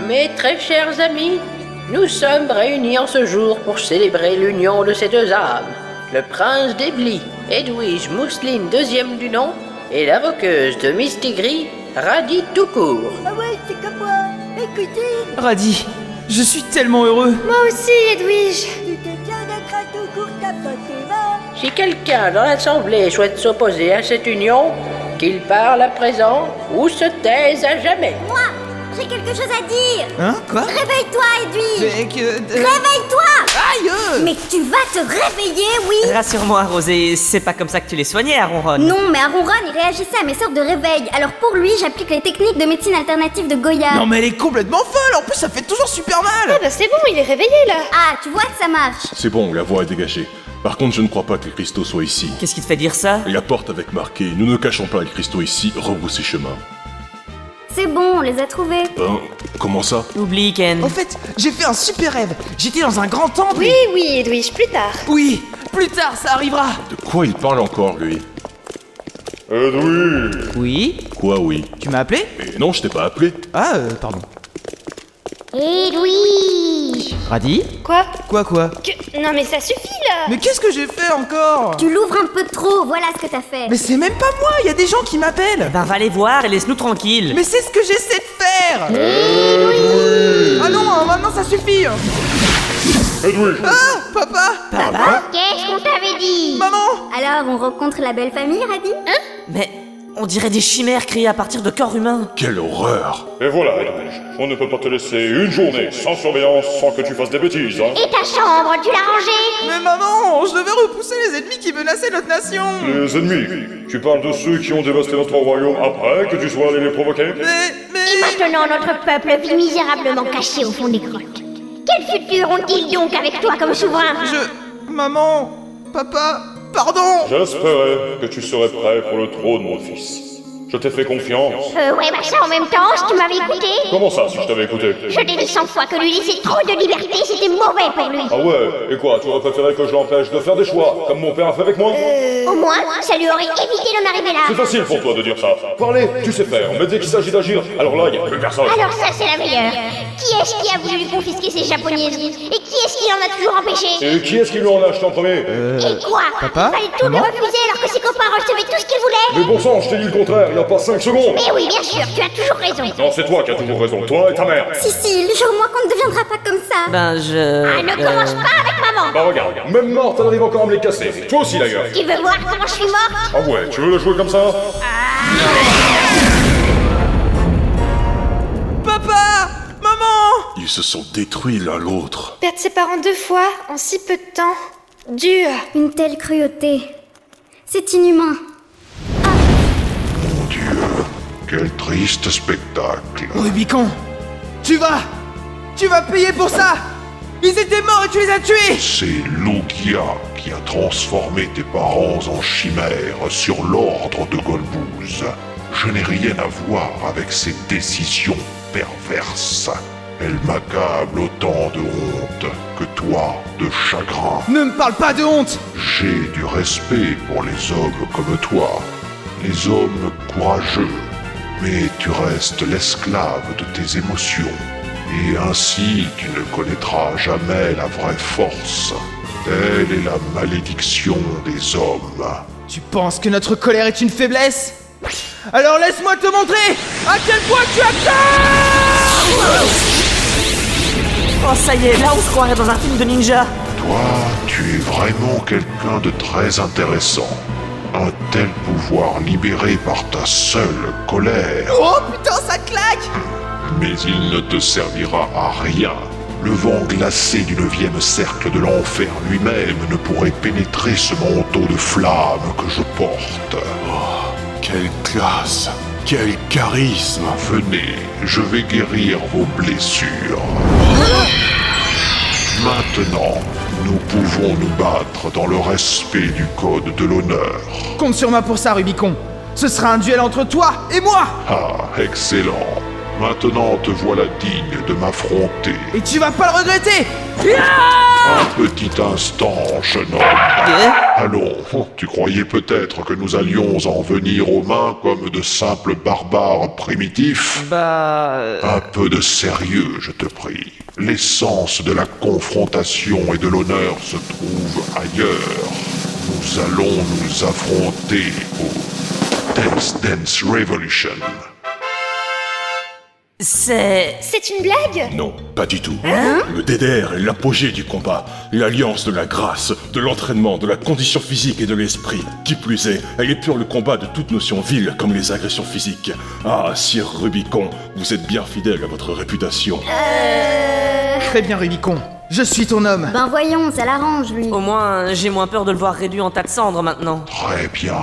Mes très chers amis, nous sommes réunis en ce jour pour célébrer l'union de ces deux âmes. Le prince d'Ebly, Edwige Mousseline deuxième du nom, et la roqueuse de Mistigris, Radie Toucourt. Ah ouais, c'est comme moi. Écoutez, Radie, je suis tellement heureux. Moi aussi, Edwige. tu t'es bien d'être à tout court, tapote tes mains. Si quelqu'un dans l'Assemblée souhaite s'opposer à cette union, qu'il parle à présent ou se taise à jamais. Moi, j'ai quelque chose à dire. Hein? Quoi? Réveille-toi, Edwige. Mais que... Réveille-toi. Aïe! Mais tu vas te réveiller, oui. Rassure-moi, Rosé, c'est pas comme ça que tu les soignais, Aaron Ron. Non, mais Aaron Ron, il réagissait à mes sortes de réveil. Alors pour lui, j'applique les techniques de médecine alternative de Goya. Non mais elle est complètement folle. En plus, ça fait toujours super mal. Ah bah c'est bon, il est réveillé là. Ah, tu vois que ça marche. C'est bon, la voie est dégagée. Par contre, je ne crois pas que les cristaux soient ici. Qu'est-ce qui te fait dire ça? La porte avec marqué « Nous ne cachons pas les cristaux ici, rebroussez chemin C'est bon, on les a trouvés. » Ben, comment ça? Oublie, Ken. En fait, j'ai fait un super rêve. J'étais dans un grand temple. Oui, oui, Edwige, plus tard. Oui, plus tard, ça arrivera. De quoi il parle encore, lui? Edwige! Oui? Quoi, oui? Tu m'as appelé? Mais non, je t'ai pas appelé. Ah, pardon. Edwige. Radie? Quoi? Quoi? Non mais ça suffit là. Mais qu'est-ce que j'ai fait encore? Tu l'ouvres un peu trop, voilà ce que t'as fait. Mais c'est même pas moi, il y a des gens qui m'appellent. Ben va les voir et laisse-nous tranquilles. Mais c'est ce que j'essaie de faire. Ah non, maintenant ça suffit. Edwige! Ah, papa. Qu'est-ce qu'on t'avait dit? Maman. Alors, on rencontre la belle famille, Radie? Mais on dirait des chimères créées à partir de corps humains. Quelle horreur! Et voilà, Edwige, on ne peut pas te laisser une journée sans surveillance sans que tu fasses des bêtises, hein. Et ta chambre, tu l'as rangée? Mais maman, je devais repousser les ennemis qui menaçaient notre nation. Les ennemis, tu parles de ceux qui ont dévasté notre royaume après que tu sois allé les provoquer? Et maintenant, notre peuple vit misérablement caché au fond des grottes. Quel futur ont-ils donc avec toi comme souverain? Maman, papa, pardon. J'espérais que tu serais prêt pour le trône, mon fils. Je t'ai fait confiance. Ouais, bah ça en même temps, si tu m'avais écouté. Comment ça, si je t'avais écouté? Je t'ai dit 100 fois que lui laisser trop de liberté, c'était mauvais pour lui. Ah ouais? Et quoi, tu aurais préféré que je l'empêche de faire des choix, comme mon père a fait avec moi? Au moins, ça lui aurait évité d'en arriver là. C'est facile pour toi de dire ça. Parler, tu sais faire, mais dès qu'il s'agit d'agir, alors là, y a plus personne. Alors ça, c'est la meilleure. Qui est-ce qui a voulu lui confisquer ses japonaiseries? Et qui est-ce qui en a toujours empêché? Et qui est-ce qui lui en a acheté en premier? Et quoi? Papa? Il fallait tout lui Maman? refuser alors que ses copains recevaient tout ce qu'ils voulaient? Mais bon sang, je t'ai dit le contraire, y a pas 5 secondes. Mais oui, bien sûr, tu as toujours raison. Non, c'est toi qui as toujours raison, toi et ta mère. Sicile, jure-moi qu'on ne deviendra pas comme ça. Ben Ah, ne commence pas avec maman. Bah regarde, même morte, elle arrive encore à me les casser. Toi aussi d'ailleurs. Tu veux voir comment je suis morte? Ah ouais, tu veux le jouer comme ça? Papa, maman. Ils se sont détruits l'un l'autre. Perdre ses parents 2 fois en si peu de temps. Dur. Une telle cruauté. C'est inhumain. Dieu, quel triste spectacle. Rubicon, tu vas payer pour ça. Ils étaient morts et tu les as tués. C'est Logia qui a transformé tes parents en chimères sur l'ordre de Golbuz. Je n'ai rien à voir avec ces décisions perverses. Elles m'accablent autant de honte que toi de chagrin. Ne me parle pas de honte. J'ai du respect pour les hommes comme toi, les hommes courageux, mais tu restes l'esclave de tes émotions, et ainsi tu ne connaîtras jamais la vraie force. Telle est la malédiction des hommes. Tu penses que notre colère est une faiblesse? Alors laisse-moi te montrer à quel point tu as tort. Oh ça y est, là on se croirait dans un film de ninja. Toi, tu es vraiment quelqu'un de très intéressant. Un tel pouvoir libéré par ta seule colère. Oh putain, ça claque. Mais il ne te servira à rien. Le vent glacé du 9e cercle de l'enfer lui-même ne pourrait pénétrer ce manteau de flamme que je porte. Quelle classe! Quel charisme! Venez, je vais guérir vos blessures. Maintenant, nous pouvons nous battre dans le respect du code de l'honneur. Compte sur moi pour ça, Rubicon. Ce sera un duel entre toi et moi. Ah, excellent. Maintenant te voilà digne de m'affronter. Et tu vas pas le regretter. Un petit instant, jeune homme. Allons, tu croyais peut-être que nous allions en venir aux mains comme de simples barbares primitifs? Un peu de sérieux, je te prie. L'essence de la confrontation et de l'honneur se trouve ailleurs. Nous allons nous affronter au Dance Revolution. C'est une blague? Non, pas du tout. Le DDR est l'apogée du combat, l'alliance de la grâce, de l'entraînement, de la condition physique et de l'esprit. Qui plus est, elle épure le combat de toute notion vile comme les agressions physiques. Ah, Sir Rubicon, vous êtes bien fidèle à votre réputation. Très bien, Rubicon. Je suis ton homme. Ben voyons, ça l'arrange, lui. Au moins, j'ai moins peur de le voir réduit en tas de cendres maintenant. Très bien.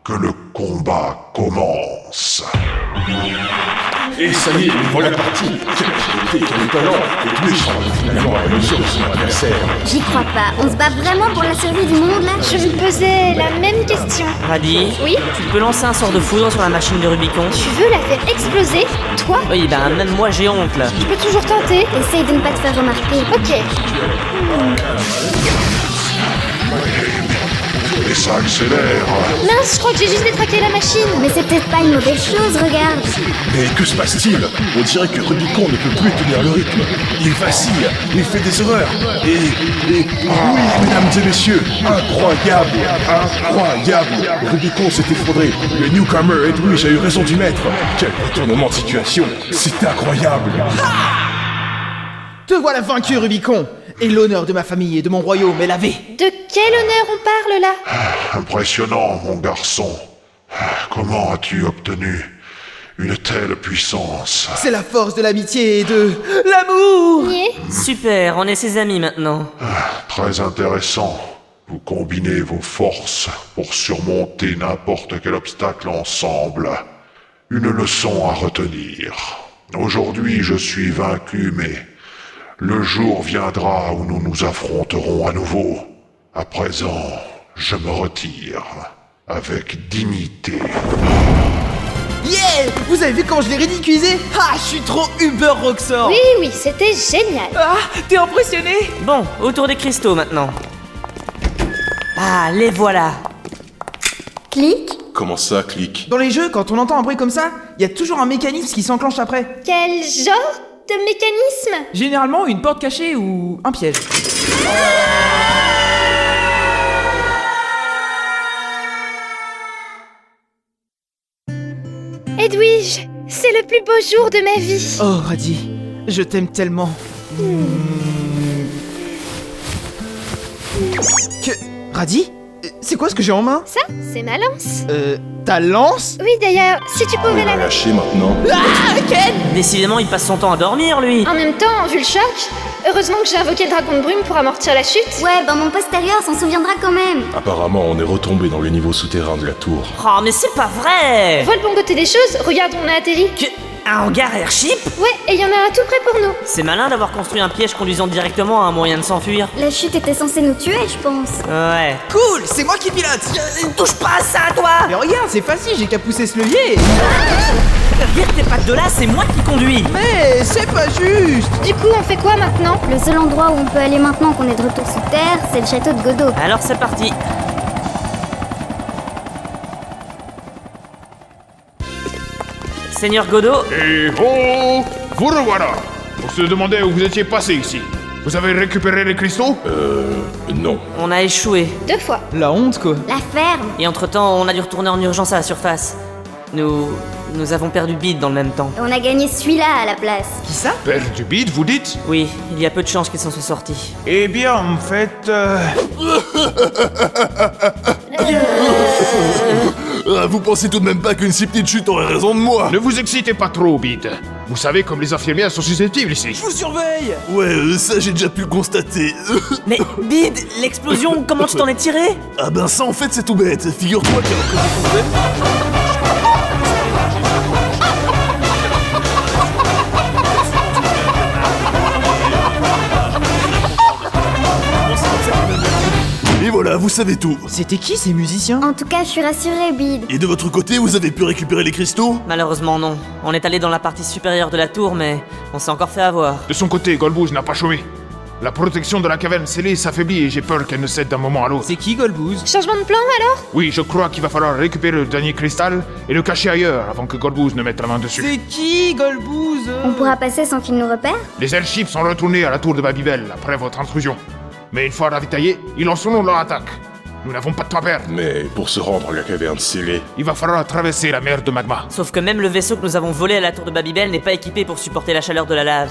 Que le combat commence. Et ça y est, voilà parti. Quelle agilité, quel talent. Et tous les champs finalement à la mesure de son adversaire. J'y crois pas. On se bat vraiment pour la survie du monde, là? Je me posais la même question. Radhi, Oui? tu peux lancer un sort de foudre sur la machine de Rubicon? Tu veux la faire exploser? Toi? Oui, ben même moi j'ai honte là. Je peux toujours tenter. Essaye de ne pas te faire remarquer. Ok. Et ça accélère. Mince, je crois que j'ai juste détraqué la machine. Mais c'est peut-être pas une mauvaise chose, regarde. Mais que se passe-t-il? On dirait que Rubicon ne peut plus tenir le rythme. Il vacille, il fait des erreurs. Et oui, mesdames et messieurs, incroyable, incroyable. Rubicon s'est effondré. Le newcomer Edwige a eu raison du maître. Quel retournement de situation. C'est incroyable. Te voilà vaincu, Rubicon. Et l'honneur de ma famille et de mon royaume est lavé. De quel honneur on parle là? Impressionnant, mon garçon. Comment as-tu obtenu une telle puissance? C'est la force de l'amitié et de l'amour. Nier? Super, on est ses amis maintenant. Très intéressant. Vous combinez vos forces pour surmonter n'importe quel obstacle ensemble. Une leçon à retenir. Aujourd'hui, je suis vaincu, mais le jour viendra où nous nous affronterons à nouveau. À présent, je me retire avec dignité. Yeah! Vous avez vu comment je l'ai ridiculisé? Ah, je suis trop Uber Roxor. Oui, c'était génial. Ah, t'es impressionné? Bon, autour des cristaux maintenant. Ah, les voilà. Clic. Comment ça, clique? Dans les jeux, quand on entend un bruit comme ça, il y a toujours un mécanisme qui s'enclenche après. Quel genre de mécanisme? Généralement, une porte cachée ou un piège. Edwige, c'est le plus beau jour de ma vie. Oh, Radhi, je t'aime tellement. Que... Radhi? C'est quoi ce que j'ai en main? Ça, c'est ma lance. Ta lance? Oui, d'ailleurs, si tu pouvais la... Lâcher maintenant. Ah, Ken! Décidément, il passe son temps à dormir, lui. En même temps, vu le choc, heureusement que j'ai invoqué le dragon de brume pour amortir la chute. Ouais, ben mon postérieur s'en souviendra quand même. Apparemment, on est retombé dans le niveau souterrain de la tour. Oh, mais c'est pas vrai. Vois le bon côté des choses, regarde où on a atterri. Un hangar airship? Ouais, et il y en a un tout près pour nous. C'est malin d'avoir construit un piège conduisant directement à un moyen de s'enfuir. La chute était censée nous tuer, je pense. Ouais. Cool, c'est moi qui pilote! Touche pas à ça, toi. Mais regarde, c'est facile, j'ai qu'à pousser ce levier! Vire tes pattes de là, c'est moi qui conduis. Mais c'est pas juste! Du coup, on fait quoi maintenant? Le seul endroit où on peut aller maintenant qu'on est de retour sous terre, c'est le château de Godot. Alors c'est parti. Seigneur Godot, Et oh! Vous revoilà! On se demandait où vous étiez passé ici. Vous avez récupéré les cristaux? Non. on a échoué. 2 fois. La honte, quoi. La ferme. Et entre-temps, on a dû retourner en urgence à la surface. Nous avons perdu Bide dans le même temps. Et on a gagné celui-là à la place. Qui ça? Père du bide, vous dites? Oui, il y a peu de chances qu'ils s'en soient sortis. Eh bien, en fait... Vous pensez tout de même pas qu'une si petite chute aurait raison de moi? Ne vous excitez pas trop, bide. Vous savez comme les infirmières sont susceptibles ici. Je vous surveille! Ouais, ça j'ai déjà pu le constater. Mais Bide, l'explosion, comment tu t'en es tiré? Ah ben ça en fait c'est tout bête. Figure-toi que... Et voilà, vous savez tout. C'était qui ces musiciens? En tout cas, je suis rassurée, Bide. Et de votre côté, vous avez pu récupérer les cristaux? Malheureusement non. On est allé dans la partie supérieure de la tour, mais on s'est encore fait avoir. De son côté, Golbouze n'a pas chômé. La protection de la caverne scellée s'affaiblit et j'ai peur qu'elle ne cède d'un moment à l'autre. C'est qui Golbouze? Changement de plan alors? Oui, je crois qu'il va falloir récupérer le dernier cristal et le cacher ailleurs avant que Golbouze ne mette la main dessus. C'est qui Golbouze? On pourra passer sans qu'il nous repère? Les airships sont retournés à la tour de Babybel après votre intrusion. Mais une fois ravitaillés, ils lanceront leur attaque. Nous n'avons pas de temps à perdre. Mais pour se rendre à la caverne scellée, Il va falloir traverser la mer de magma. Sauf que même le vaisseau que nous avons volé à la tour de Babybel n'est pas équipé pour supporter la chaleur de la lave.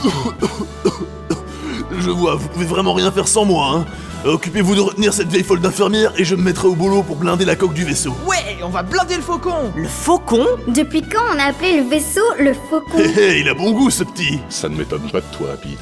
Je vois, vous pouvez vraiment rien faire sans moi, hein. Occupez-vous de retenir cette vieille folle d'infirmière et je me mettrai au boulot pour blinder la coque du vaisseau. Ouais, on va blinder le faucon. Le faucon? Depuis quand on a appelé le vaisseau le faucon? Hé hé, il a bon goût ce petit. ça ne m'étonne pas de toi, Bide.